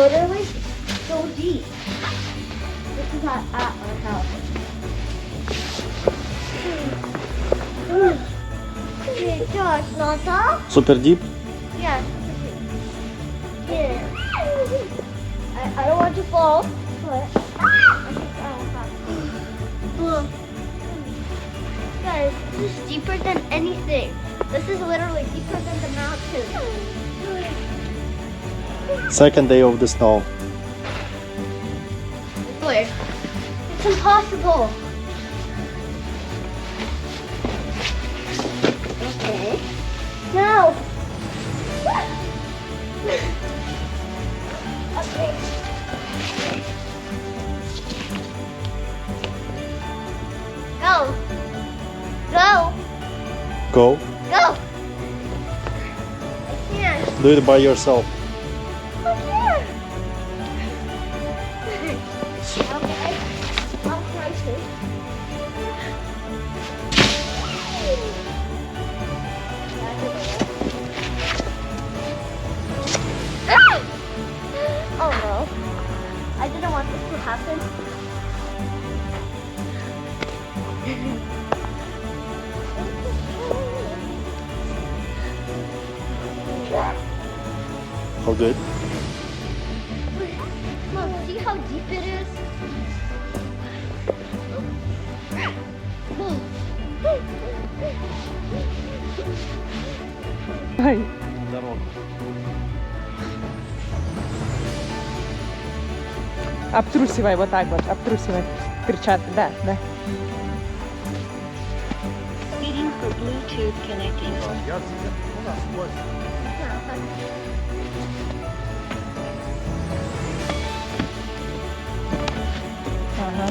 literally so deep. This is at our house. Hey, Josh, not that? Super deep? Yeah. Yeah. I don't want to fall, but I think I'll have to. Guys, this is deeper than anything. This is literally deeper than the mountain. Second day of the snow. It's impossible. Okay. No. Okay. Go. Go. Go. Go. I can't. Do it by yourself. I can't. Okay. I'll try to. Oh no. I didn't want this to happen. How good? Mom, see how deep it is? Ай. Обтрусивай вот так вот, обтрусивай. Перчатки, да, да. Waiting for Bluetooth connecting. Ага.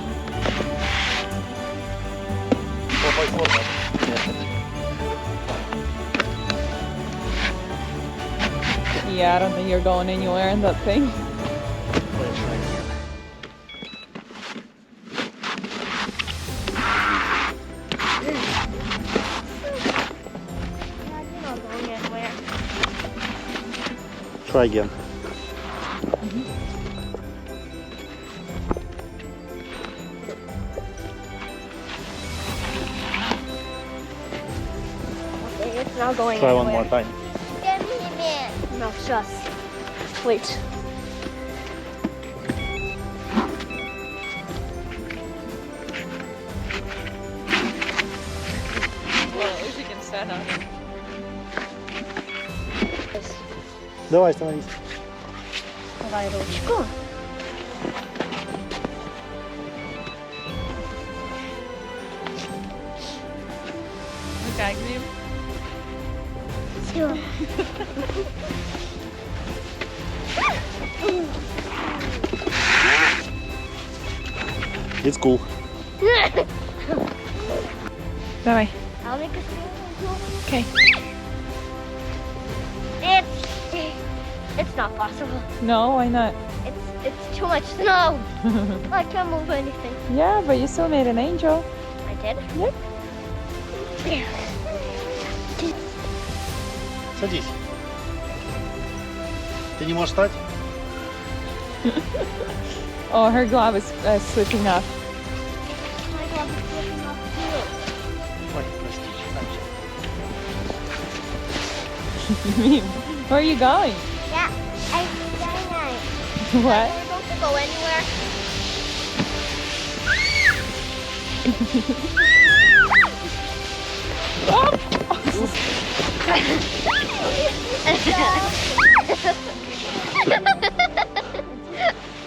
Yeah, I don't think you're going anywhere in that thing. Try again. It's not going Try one anywhere. more time. Give me a minute. No, just wait. Well, at least you can stand on it. Давай, становись. Давай ручку. Как ним? Все. It's cool. Давай. I'll make a screen. Okay. It's not possible. No, why not? It's too much snow. I can't move anything. Yeah, but you still made an angel. I did. Yep. Садись. Ты не можешь встать? Oh, her glove is slipping off. My God, it's looking up too. Ой, прости. Where are you going? Yeah, What? We're supposed to go anywhere.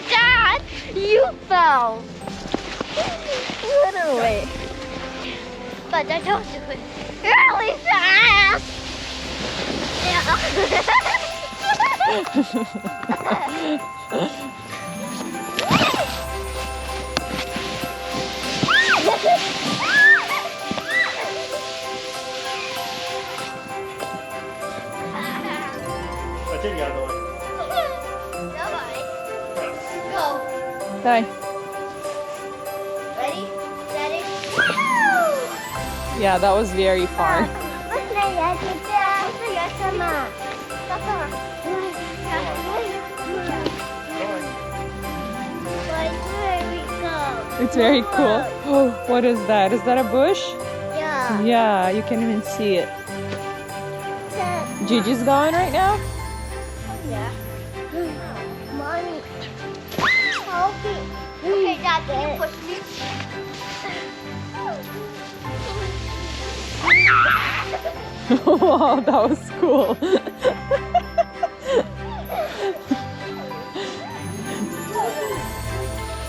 Dad, you fell. Literally. But I don't do it really fast. А теперь я давай. Давай. Go. Давай. Ready? Steady. Woo! Yeah, that was very far. It's very cool. Oh, what is that? Is that a bush? Yeah. Yeah, you can even see it. Gigi's going right now? Yeah. Mommy. Help me. Okay, Dad, can you push me? Wow, that was cool.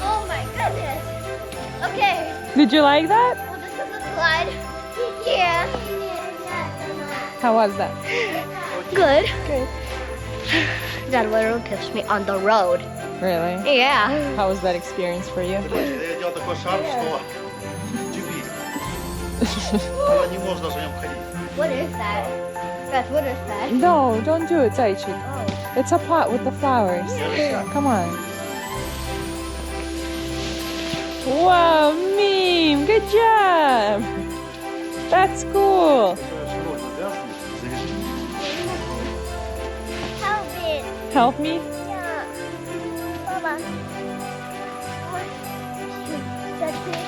Oh my goodness. Okay. Did you like that? Well, this is a slide. Yeah. How was that? Good. Good. Dad literally pushed me on the road. Really? Yeah. How was that experience for you? Я делал такой шар, что удиви. Было не можно даже в нем ходить. What is that? Guys, what is that? No, don't do it, Zaichik. Oh. It's a pot with the flowers. Come on. Wow, Meme, good job. That's cool. Help it. Help me? Yeah. Mama. That's it.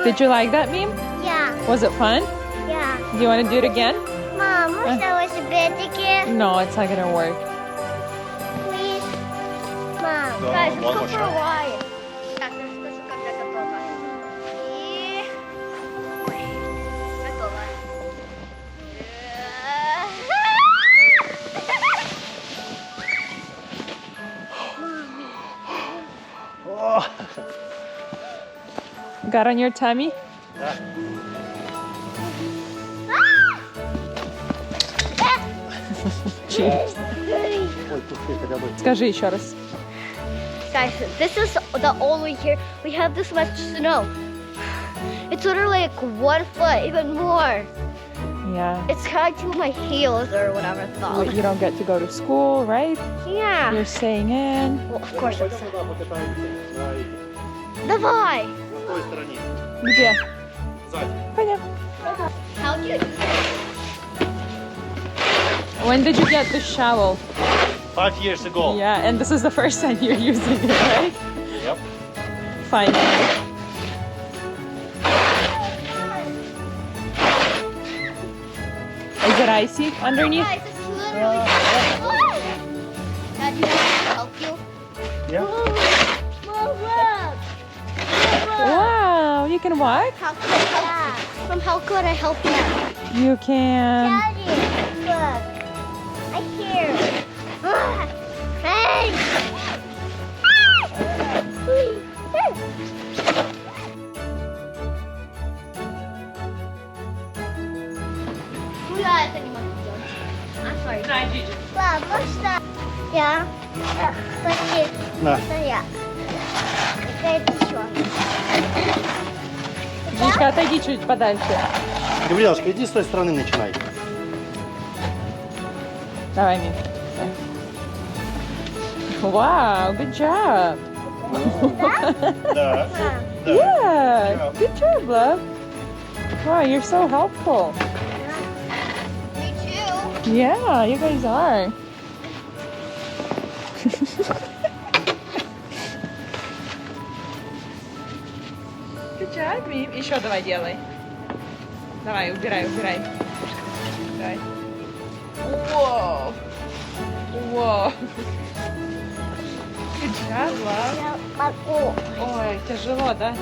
Did you like that, Meme? Yeah. Was it fun? Yeah. Do you want to do it again? Mom, wish that was a bit again. No, it's not gonna work. Please. Mom. Да, Guys, let's one go more for a shot. ride. Так, когда готова. И... Ой, готова. О! Got on your tummy? Да. Cheers. Ой, тут ты хотя бы. Скажи еще раз. Guys, this is the only here. We have this much snow. It's literally like 1 foot, even more. Yeah. It's kind of to my heels or whatever it's called. You don't get to go to school, right? Yeah. You're staying in. Well, of course it's... Пойдем туда покатаемся на этих, Давай. на той стороне. Где? Сзади. Пойдем. How do you do that? When did you get the shovel? 5 years ago. Yeah, and this is the first time you're using it, right? Yep. Fine. Is it icy underneath? Guys, it's literally... Dad, do you want me to help you? Yeah. Mom, look. Wow, you can walk? How could I help you? Mom, how could I help you? You can. Daddy, look. I hear. Hey! Я это не могу делать. I'm sorry. Пап, можно я? Почти. На. Это я. Это еще. Дичка, отойди чуть подальше. Гаврилочка, иди с той стороны начинай. Давай, Мим. Wow, good job. Да. Да. Yeah, good job, love. Wow, you're so helpful. Me too. Yeah, you guys are. Good job, Mim. Еще давай делай. Давай, убирай, убирай. Давай. Whoa. Whoa. Good job, love. Я могу. Ой, тяжело, да?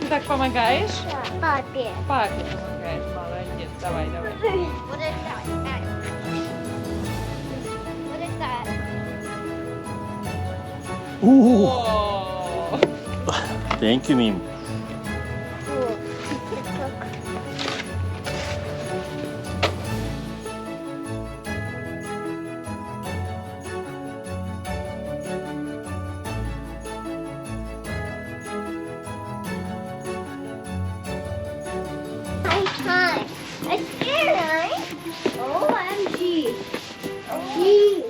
Ты так помогаешь? Папе. Папе помогаешь, молодец. Давай, давай. What is that? What is that? Whoa. Thank you, Mim. Cool. Hi. It's scary, right? OMG. Jeez.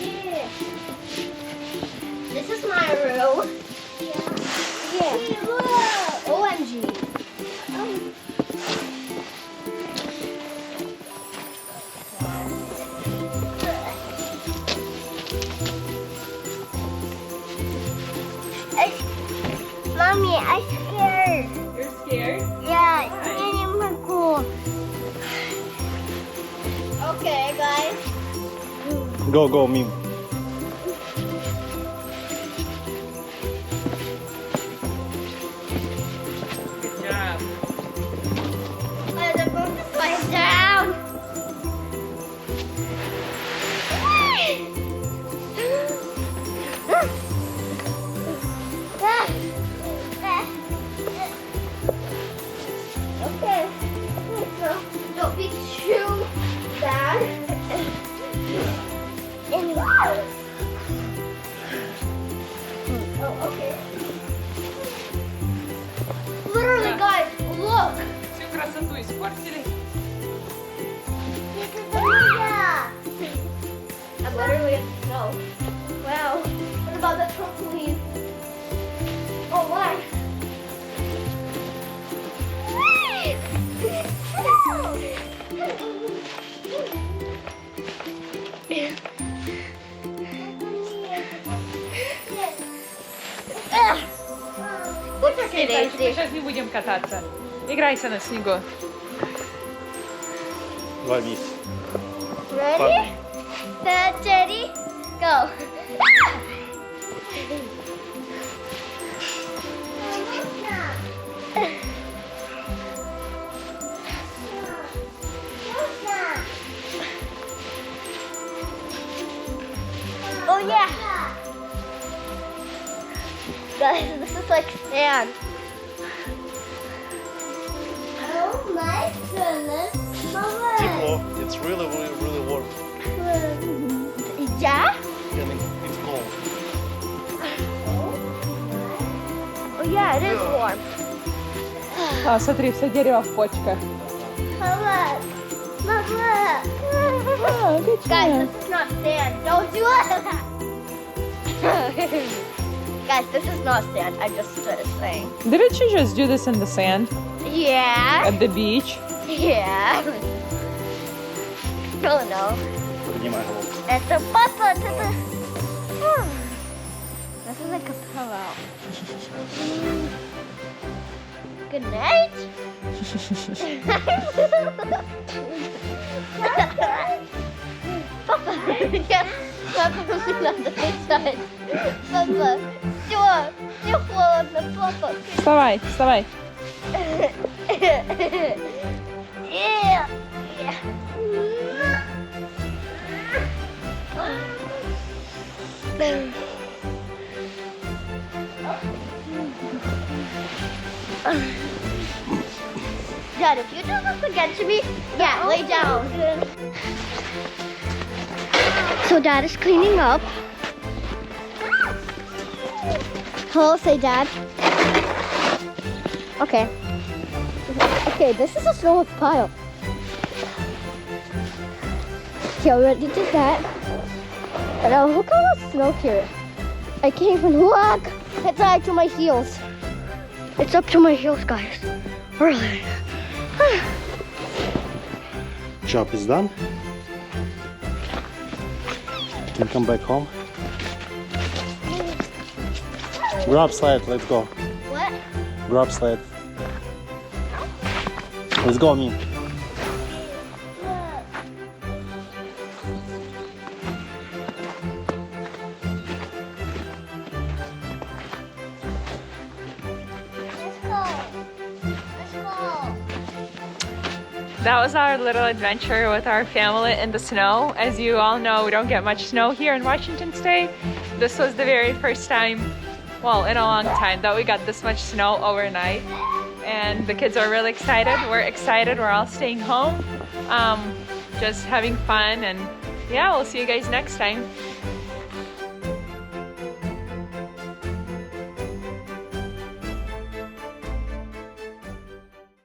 Yeah. This is my room. Yeah. Yeah. Go, Mim. Good job. I'm going to slide down. Okay, so don't be too bad. Oh, okay. Literally, guys, look. Всю красоту испортили. I'm literally in snow. Wow. What about that trampoline? Oh my. Look at Окей, Тальчик, мы Daisy. сейчас не будем кататься. Играйся на снегу. Ловись. Ready? Set, ready, go. Oh yeah. Guys, this is like sand. Oh my goodness. Тепло. It's really warm. Yeah? And it's cold. Oh yeah, it is warm. А, смотри, все дерево в почках. Look. Look, look. А, good Guys, job. this is not sand. Don't do it. Guys, this is not sand. I just saying. Didn't you just do this in the sand Yeah. at the beach? Yeah. Oh no. Поднимай голову. It's a papa to the. This is like a pillow. Good night. Papa. Yes. Papa was on the other side. Papa. You fall on the papa. Вставай, вставай. Yeah. Yeah. Dad, if you do this again to me, yeah, lay down. So Dad is cleaning up. Hello, say Dad. Okay. Okay, this is a snow pile. Okay, I already did that. And now look at all the snow here. I can't even walk. It's up to my heels. It's up to my heels, guys. Really. Job is done. Can come back home. Grab sled, let's go. What? Grab sled. Let's go, Mim. That was our little adventure with our family in the snow. As you all know, we don't get much snow here in Washington State. This was the very first time, well, in a long time, that we got this much snow overnight. And the kids are really excited. We're excited. We're all staying home, just having fun. And yeah, we'll see you guys next time.